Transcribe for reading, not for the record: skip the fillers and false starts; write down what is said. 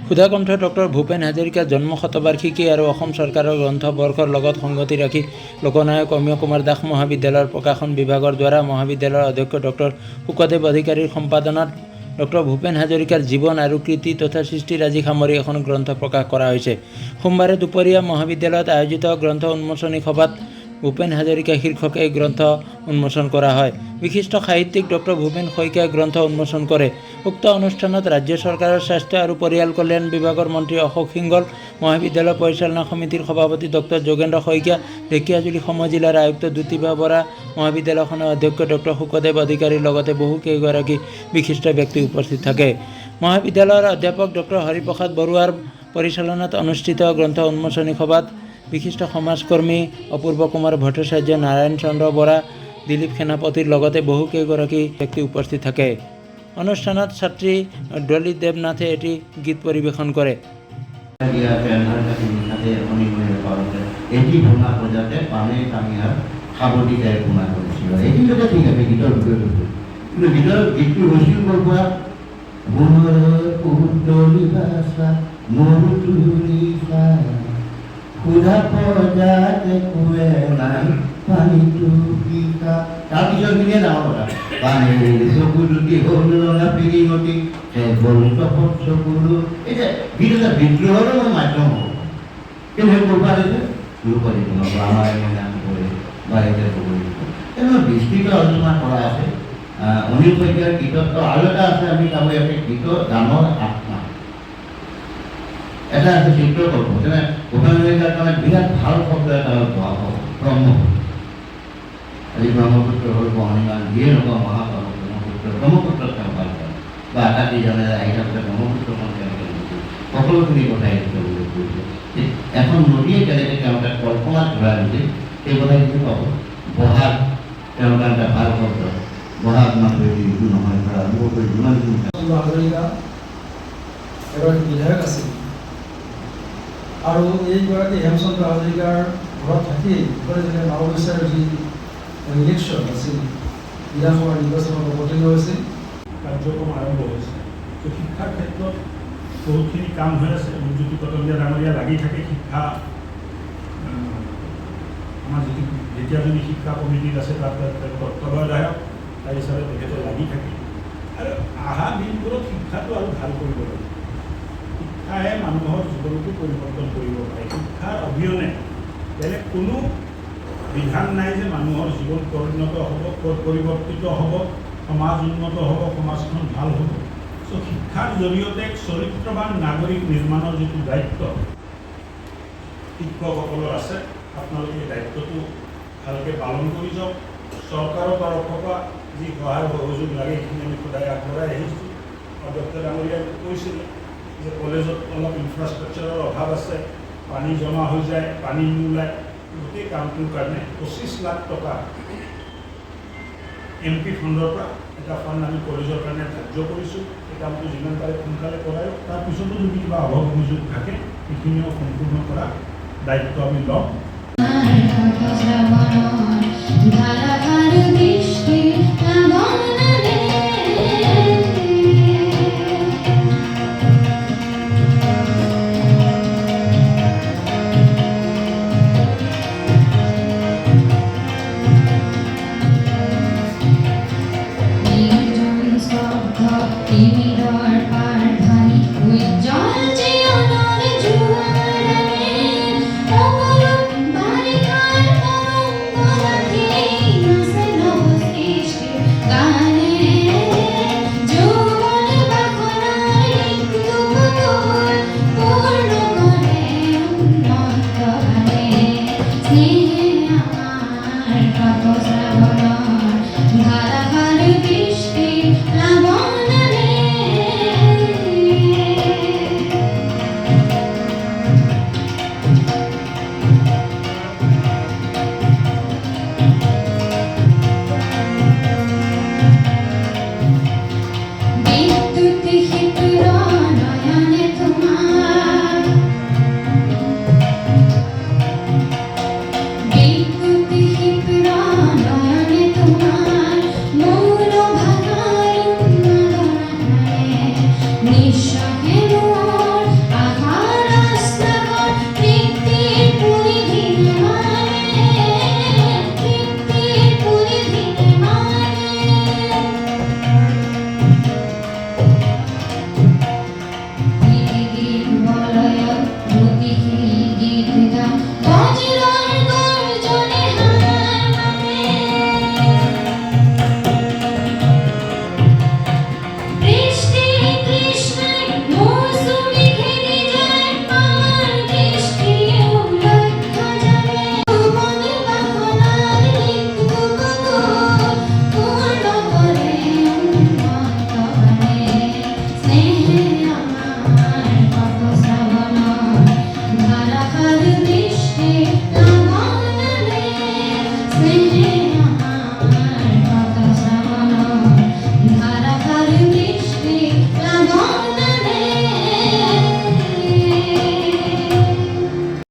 Sudhakantha doctor Bhupen হাজৰিকাৰ জন্ম শতবাৰ্ষিকী আৰু অসম চৰকাৰৰ গ্ৰন্থ বৰ্ষৰ লগত সংগতি ৰাখি লোকনায়ক অমীয় কুমাৰ দাস মহাবিদ্যালয়ৰ প্ৰকাশন বিভাগৰ দ্বাৰা মহাবিদ্যালয়ৰ অধ্যক্ষ ডক্টৰ শুকদেৱ অধিকাৰীৰ সম্পাদনাত ডক্টৰ ভূপেন হাজৰিকাৰ জীৱন আৰু কৃতি তথা সৃষ্টিৰাজি সামৰি এখন গ্ৰন্থ প্ৰকাশ কৰা হৈছে। সোমবাৰে দুপৰীয়া মহাবিদ্যালয়ত আয়োজিত গ্ৰন্থ উন্মোচনী সভাত ভূপেন হাজৰিকা শীৰ্ষক এই গ্ৰন্থ উন্মোচন কৰা হয়। বিশিষ্ট সাহিত্যিক ডক্টৰ ভূপেন শইকীয়াই গ্ৰন্থ উন্মোচন কৰে। উক্ত অনুষ্ঠানত ৰাজ্য চৰকাৰৰ স্বাস্থ্য আৰু পৰিয়াল কল্যাণ বিভাগৰ মন্ত্ৰী অশোক সিংগল, মহাবিদ্যালয় পৰিচালনা সমিতিৰ সভাপতি ডক্টৰ যোগেন্দ্ৰ শইকীয়া, ঢেকিয়াজুলি সমজিলাৰ আয়ুক্ত দ্যুতিবা বৰা, মহাবিদ্যালয়খনৰ অধ্যক্ষ ডক্টৰ শুকদেৱ অধিকাৰীৰ লগতে বহু কেইগৰাকী বিশিষ্ট ব্যক্তি উপস্থিত থাকে। মহাবিদ্যালয়ৰ অধ্যাপক ডক্টৰ হৰিপ্ৰসাদ বৰুৱাৰ পৰিচালনাত অনুষ্ঠিত গ্ৰন্থ উন্মোচনী সভাত বিশিষ্ট সমাজকৰ্মী অপূৰ্ব কুমাৰ ভট্টাচাৰ্য, নাৰায়ণ চন্দ্ৰ বৰা, দিলীপ সেনাপতিৰ লগতে বহু কেইগৰাকী ব্যক্তি উপস্থিত থাকে। অনুষ্ঠানত ছাত্ৰী ডলি দেৱনাথে এটি গীত পৰিৱেশন কৰে। সুধা পৰ্যাতে কুৱে নাই পানীটো পিতা তাৰপিছৰখিনিয়ে ডাঙৰ কথা পানীৰ চকু দুটি হ'ল ৰঙা পিৰিঙতি হ'ল তপত চকুলো। এই যে গীত এটা বিদ্ৰোহৰো মই মাধ্যম হ'ব, কিন্তু সেই ক'ৰবাত আহিছে দুৰপতি আমাৰ নাম কৰে বাৰীতে ক'বলৈ তেনেকুৱা বিস্তৃত আলোচনা কৰা আছে। অনিল শইকীয়াৰ গীতত আৰু এটা আছে, আমি গাব ইয়াতে গীতৰ গানৰ আত্মা এটা আছে, চিত্ৰকল্প। যেনে ভূপেন হাজৰিকাৰ কাৰণে বিৰাট ভাল শব্দ এটা হ'ল ব্ৰহ্মপুত্ৰ। আজি ব্ৰহ্মপুত্ৰ হ'ল বহনীমান যিয়ে নকওঁ মহাসাগৰ ব্ৰহ্মপুত্ৰত তেওঁ ভাল পায় বা আকাশীজনে আহি থাকোঁতে ব্ৰহ্মপুত্ৰখন তেওঁলোকে লিখিছিল, সকলোখিনি কথাই উল্লেখ কৰিছে। এখন নদীয়ে কেনেকৈ তেওঁলোকে কল্পনাত ঘূৰাই দিছিল সেই কথাখিনি পাব। বহাগ তেওঁলোকৰ এটা ভাল শব্দ, বহাগ মাহৰ দিনটো নহয় ধৰা মোৰ যিমানখিনি হাজৰিকা এগৰাকী বিধায়ক আছিল আৰু এইগৰাকী হেমচন্দ্ৰ হাজৰিকাৰ ঘৰত থাকি যেতিয়া নৱবৈশ্যাৰ যি ইলেকশ্যন আছিল, বিধানসভাৰ নিৰ্বাচনত অৱতীৰ্ণ হৈছিল, কাৰ্যক্ৰম আৰম্ভ হৈছে। তো শিক্ষাৰ ক্ষেত্ৰত বহুতখিনি কাম হৈ আছে। জ্যোতি পাটলীয়া ডাঙৰীয়া লাগি থাকে শিক্ষা, আমাৰ যিটো ঢেকিয়াজুলি শিক্ষা কমিটিত আছে তাত তত্ত্বাৱধায়ক তাৰ হিচাপে তেখেতে লাগি থাকে আৰু অহা দিনবোৰত শিক্ষাটো আৰু ভাল কৰিব লাগে। শিক্ষাই মানুহৰ জীৱনটো পৰিৱৰ্তন কৰিব পাৰে। শিক্ষাৰ অবিহনে বেলেগ কোনো বিধান নাই যে মানুহৰ জীৱন পৰিণত হ'ব, পৰিৱৰ্তিত হ'ব, সমাজ উন্নত হ'ব, সমাজখন ভাল হ'ব। চ' শিক্ষাৰ জৰিয়তে চৰিত্ৰবান নাগৰিক নিৰ্মাণৰ যিটো দায়িত্ব শিক্ষকসকলৰ আছে, আপোনালোকে এই দায়িত্বটো ভালকৈ পালন কৰি যাওক। চৰকাৰৰ তৰফৰ পৰা যি সহায় সহযোগ লাগে সেইখিনি আমি সদায় আগবঢ়াই আহিছোঁ। অধ্যক্ষ ডাঙৰীয়াই কৈছিলে যে কলেজত অলপ ইনফ্ৰাষ্ট্ৰাকচাৰৰ অভাৱ আছে, পানী জমা হৈ যায়, পানী নোলায়। গোটেই কামটোৰ কাৰণে 25 লাখ টকা MP ফাণ্ডৰ পৰা এটা ফাণ্ড আমি কলেজৰ কাৰণে ধাৰ্য কৰিছোঁ। এই কামটো যিমান পাৰে সোনকালে কৰায়, তাৰপিছতো যদি কিবা অভাৱ অভিযোগ থাকে সেইখিনিও সম্পূৰ্ণ কৰা দায়িত্ব আমি ল'ম।